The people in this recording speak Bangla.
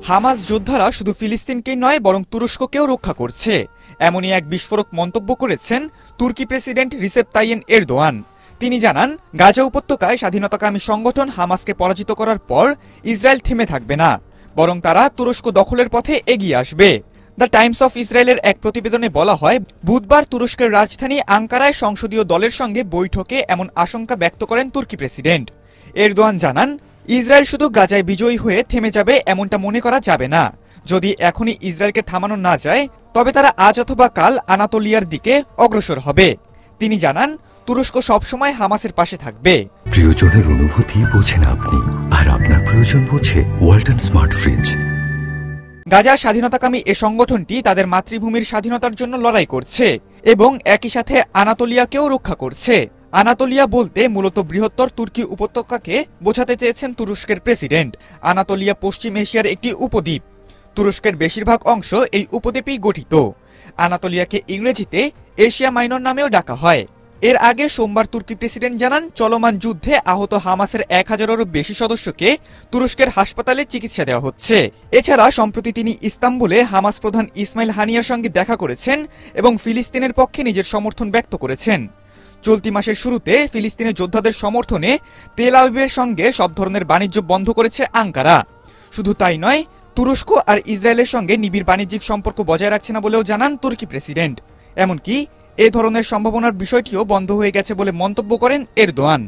হামাস যোদ্ধারা শুধু ফিলিস্তিনকেই নয় বরং তুরস্ককেও রক্ষা করছে, এমনই এক বিস্ফোরক মন্তব্য করেছেন তুর্কি প্রেসিডেন্ট রিসেপ তাইয়েপ এরদোয়ান। তিনি জানান, গাজা উপত্যকায় স্বাধীনতাকামী সংগঠন হামাসকে পরাজিত করার পর ইসরায়েল থেমে থাকবে না, বরং তারা তুরস্ক দখলের পথে এগিয়ে আসবে। দ্য টাইমস অফ ইসরায়েলের এক প্রতিবেদনে বলা হয়, বুধবার তুরস্কের রাজধানী আঙ্কারায় সংসদীয় দলের সঙ্গে বৈঠকে এমন আশঙ্কা ব্যক্ত করেন তুর্কি প্রেসিডেন্ট। এরদোয়ান জানান, ইসরায়েল শুধু গাজায় বিজয়ী হয়ে থেমে যাবে এমনটা মনে করা যাবে না। যদি এখনই ইসরায়েলকে থামানো না যায়, তবে তারা আজ অথবা কাল আনাতোলিয়ার দিকে অগ্রসর হবে। তিনি জানান, তুরস্ক সবসময় হামাসের পাশে থাকবে। প্রিয়জনের অনুভূতি বোঝেন আপনি, আর আপনার প্রয়োজন বোঝে ওয়ালটন স্মার্ট ফ্রিজ। গাজার স্বাধীনতাকামী এ সংগঠনটি তাদের মাতৃভূমির স্বাধীনতার জন্য লড়াই করছে এবং একই সাথে আনাতোলিয়াকেও রক্ষা করছে। আনাতোলিয়া বলতে মূলত বৃহত্তর তুর্কি উপত্যকাকে বোঝাতে চেয়েছেন তুরস্কের প্রেসিডেন্ট। আনাতোলিয়া পশ্চিম এশিয়ার একটি উপদ্বীপ। তুরস্কের বেশিরভাগ অংশ এই উপদ্বীপেই গঠিত। আনাতোলিয়াকে ইংরেজিতে এশিয়া মাইনর নামেও ডাকা হয়। এর আগে সোমবার তুর্কি প্রেসিডেন্ট জানান, চলমান যুদ্ধে আহত হামাসের 1000-এরও বেশি সদস্যকে তুরস্কের হাসপাতালে চিকিৎসা দেওয়া হচ্ছে। এছাড়া সম্প্রতি তিনি ইস্তাম্বুলে হামাস প্রধান ইসমাইল হানিয়ার সঙ্গে দেখা করেছেন এবং ফিলিস্তিনের পক্ষে নিজের সমর্থন ব্যক্ত করেছেন। চলতি মাসের শুরুতে ফিলিস্তিনের যোদ্ধাদের সমর্থনে তেল আবিবের সঙ্গে সব ধরনের বাণিজ্য বন্ধ করেছে আঙ্কারা। শুধু তাই নয়, তুরস্ক আর ইসরায়েলের সঙ্গে নিবিড় বাণিজ্যিক সম্পর্ক বজায় রাখছে না বলেও জানান তুর্কি প্রেসিডেন্ট। এমনকি এ ধরনের সম্ভাবনার বিষয়টিও বন্ধ হয়ে গেছে বলে মন্তব্য করেন এরদোয়ান।